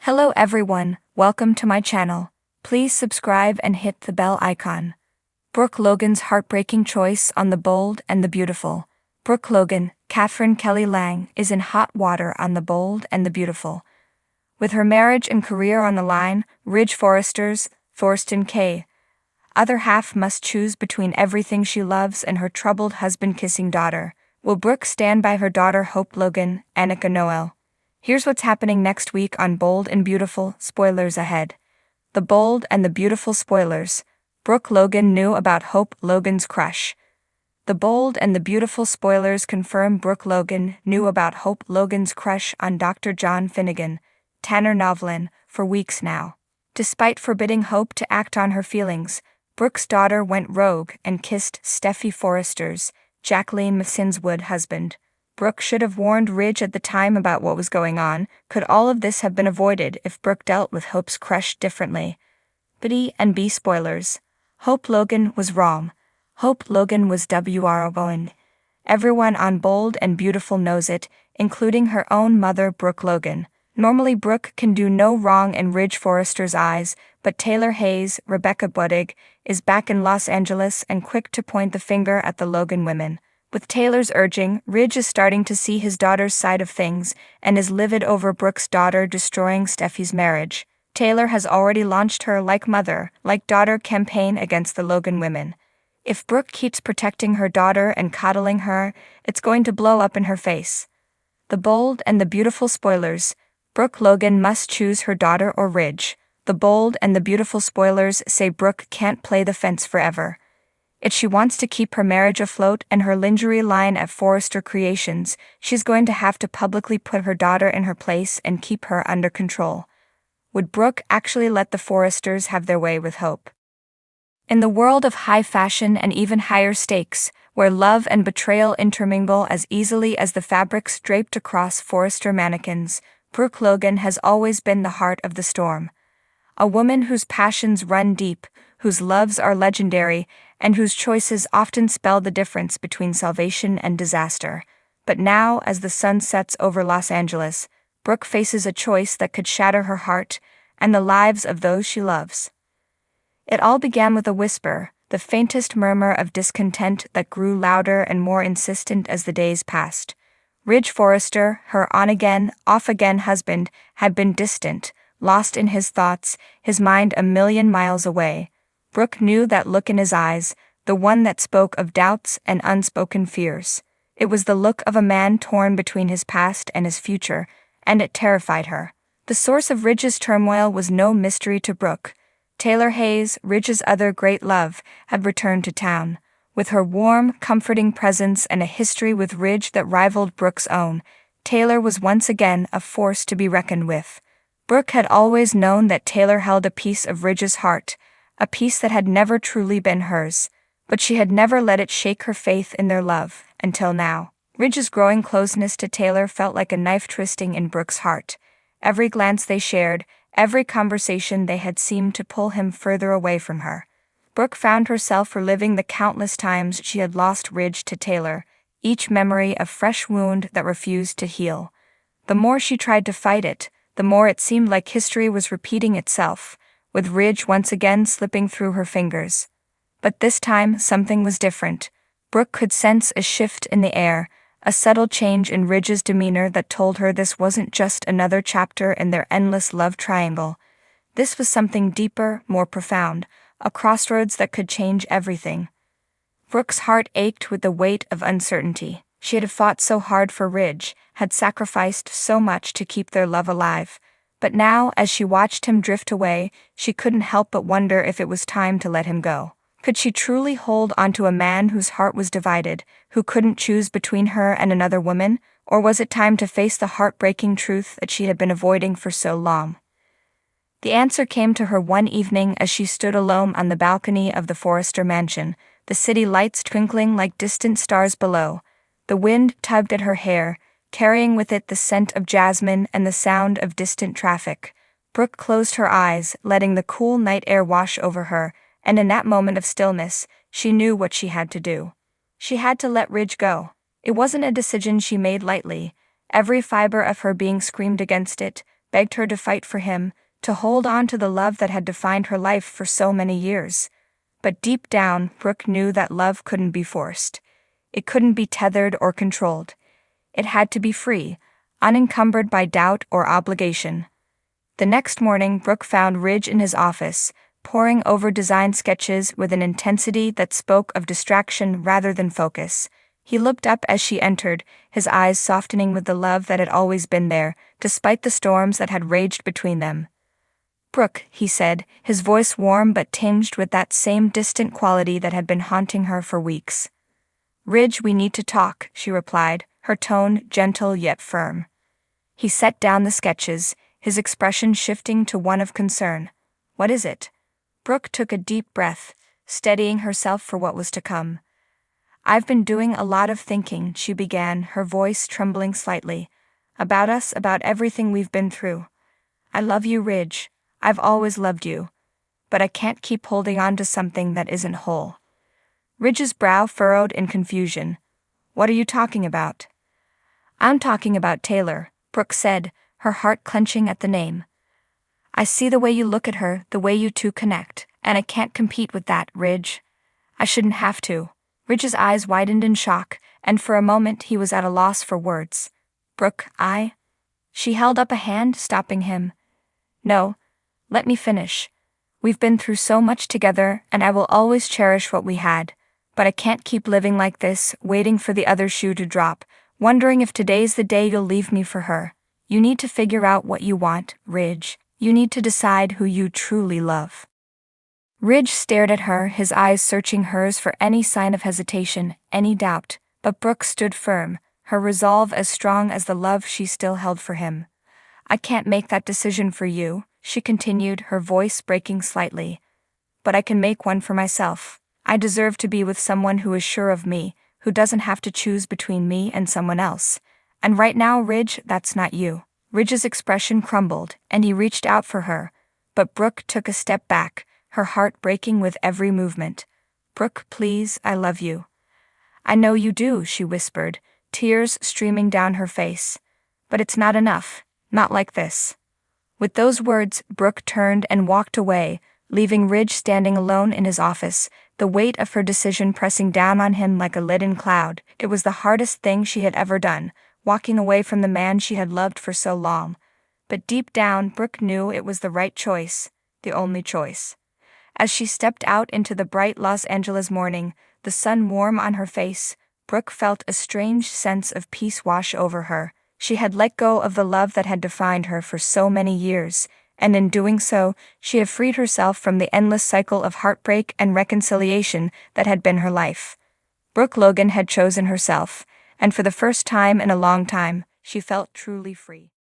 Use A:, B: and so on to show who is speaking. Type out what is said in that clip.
A: Hello everyone, welcome to my channel. Please subscribe and hit the bell icon. Brooke Logan's heartbreaking choice on The Bold and the Beautiful. Brooke Logan, Catherine Kelly Lang, is in hot water on The Bold and the Beautiful. With her marriage and career on the line, Ridge Forrester's Thorsten K. other half must choose between everything she loves and her troubled husband-kissing daughter. Will Brooke stand by her daughter Hope Logan, Annika Noel? Here's what's happening next week on Bold and Beautiful. Spoilers ahead. The Bold and the Beautiful spoilers. Brooke Logan knew about Hope Logan's crush. The Bold and the Beautiful spoilers confirm Brooke Logan knew about Hope Logan's crush on Dr. John Finnegan, Tanner Novlin, for weeks now. Despite forbidding Hope to act on her feelings, Brooke's daughter went rogue and kissed Steffi Forrester's, Jacqueline Masinswood husband. Brooke should have warned Ridge at the time about what was going on. Could all of this have been avoided if Brooke dealt with Hope's crush differently? B spoilers. Hope Logan was wrong. Hope Logan was wrong. Everyone on Bold and Beautiful knows it, including her own mother Brooke Logan. Normally Brooke can do no wrong in Ridge Forrester's eyes, but Taylor Hayes, Rebecca Budig, is back in Los Angeles and quick to point the finger at the Logan women. With Taylor's urging, Ridge is starting to see his daughter's side of things and is livid over Brooke's daughter destroying Steffi's marriage. Taylor has already launched her like mother, like daughter campaign against the Logan women. If Brooke keeps protecting her daughter and coddling her, it's going to blow up in her face. The Bold and the Beautiful spoilers. Brooke Logan must choose her daughter or Ridge. The Bold and the Beautiful spoilers say Brooke can't play the fence forever. If she wants to keep her marriage afloat and her lingerie line at Forrester Creations, she's going to have to publicly put her daughter in her place and keep her under control. Would Brooke actually let the Forresters have their way with Hope? In the world of high fashion and even higher stakes, where love and betrayal intermingle as easily as the fabrics draped across Forrester mannequins, Brooke Logan has always been the heart of the storm. A woman whose passions run deep, whose loves are legendary, and whose choices often spell the difference between salvation and disaster. But now, as the sun sets over Los Angeles, Brooke faces a choice that could shatter her heart and the lives of those she loves. It all began with a whisper, the faintest murmur of discontent that grew louder and more insistent as the days passed. Ridge Forrester, her on-again, off-again husband, had been distant, lost in his thoughts, his mind a million miles away. Brooke knew that look in his eyes, the one that spoke of doubts and unspoken fears. It was the look of a man torn between his past and his future, and it terrified her. The source of Ridge's turmoil was no mystery to Brooke. Taylor Hayes, Ridge's other great love, had returned to town. With her warm, comforting presence and a history with Ridge that rivaled Brooke's own, Taylor was once again a force to be reckoned with. Brooke had always known that Taylor held a piece of Ridge's heart, a piece that had never truly been hers, but she had never let it shake her faith in their love, until now. Ridge's growing closeness to Taylor felt like a knife twisting in Brooke's heart. Every glance they shared, every conversation they had seemed to pull him further away from her. Brooke found herself reliving the countless times she had lost Ridge to Taylor, each memory a fresh wound that refused to heal. The more she tried to fight it, the more it seemed like history was repeating itself, with Ridge once again slipping through her fingers. But this time, something was different. Brooke could sense a shift in the air, a subtle change in Ridge's demeanor that told her this wasn't just another chapter in their endless love triangle. This was something deeper, more profound, a crossroads that could change everything. Brooke's heart ached with the weight of uncertainty. She had fought so hard for Ridge, had sacrificed so much to keep their love alive. But now, as she watched him drift away, she couldn't help but wonder if it was time to let him go. Could she truly hold onto a man whose heart was divided, who couldn't choose between her and another woman, or was it time to face the heartbreaking truth that she had been avoiding for so long? The answer came to her one evening as she stood alone on the balcony of the Forrester mansion, the city lights twinkling like distant stars below. The wind tugged at her hair, carrying with it the scent of jasmine and the sound of distant traffic. Brooke closed her eyes, letting the cool night air wash over her, and in that moment of stillness, she knew what she had to do. She had to let Ridge go. It wasn't a decision she made lightly. Every fiber of her being screamed against it, begged her to fight for him, to hold on to the love that had defined her life for so many years. But deep down, Brooke knew that love couldn't be forced. It couldn't be tethered or controlled. It had to be free, unencumbered by doubt or obligation. The next morning, Brooke found Ridge in his office, poring over design sketches with an intensity that spoke of distraction rather than focus. He looked up as she entered, his eyes softening with the love that had always been there, despite the storms that had raged between them. "Brooke," he said, his voice warm but tinged with that same distant quality that had been haunting her for weeks. "Ridge, we need to talk," she replied, her tone gentle yet firm. He set down the sketches, his expression shifting to one of concern. "What is it?" Brooke took a deep breath, steadying herself for what was to come. "I've been doing a lot of thinking," she began, her voice trembling slightly. "About us, about everything we've been through. I love you, Ridge. I've always loved you. But I can't keep holding on to something that isn't whole." Ridge's brow furrowed in confusion. "What are you talking about?" "I'm talking about Taylor," Brooke said, her heart clenching at the name. "I see the way you look at her, the way you two connect, and I can't compete with that, Ridge. I shouldn't have to." Ridge's eyes widened in shock, and for a moment he was at a loss for words. "Brooke, She held up a hand, stopping him. "No, let me finish. We've been through so much together, and I will always cherish what we had. But I can't keep living like this, waiting for the other shoe to drop, wondering if today's the day you'll leave me for her. You need to figure out what you want, Ridge. You need to decide who you truly love." Ridge stared at her, his eyes searching hers for any sign of hesitation, any doubt, but Brooke stood firm, her resolve as strong as the love she still held for him. "I can't make that decision for you," she continued, her voice breaking slightly. "But I can make one for myself. I deserve to be with someone who is sure of me, who doesn't have to choose between me and someone else. And right now, Ridge, that's not you." Ridge's expression crumbled, and he reached out for her, but Brooke took a step back, her heart breaking with every movement. "Brooke, please, I love you." "I know you do," she whispered, tears streaming down her face. "But it's not enough, not like this." With those words, Brooke turned and walked away, leaving Ridge standing alone in his office, the weight of her decision pressing down on him like a leaden cloud. It was the hardest thing she had ever done, walking away from the man she had loved for so long. But deep down, Brooke knew it was the right choice, the only choice. As she stepped out into the bright Los Angeles morning, the sun warm on her face, Brooke felt a strange sense of peace wash over her. She had let go of the love that had defined her for so many years, and in doing so, she had freed herself from the endless cycle of heartbreak and reconciliation that had been her life. Brooke Logan had chosen herself, and for the first time in a long time, she felt truly free.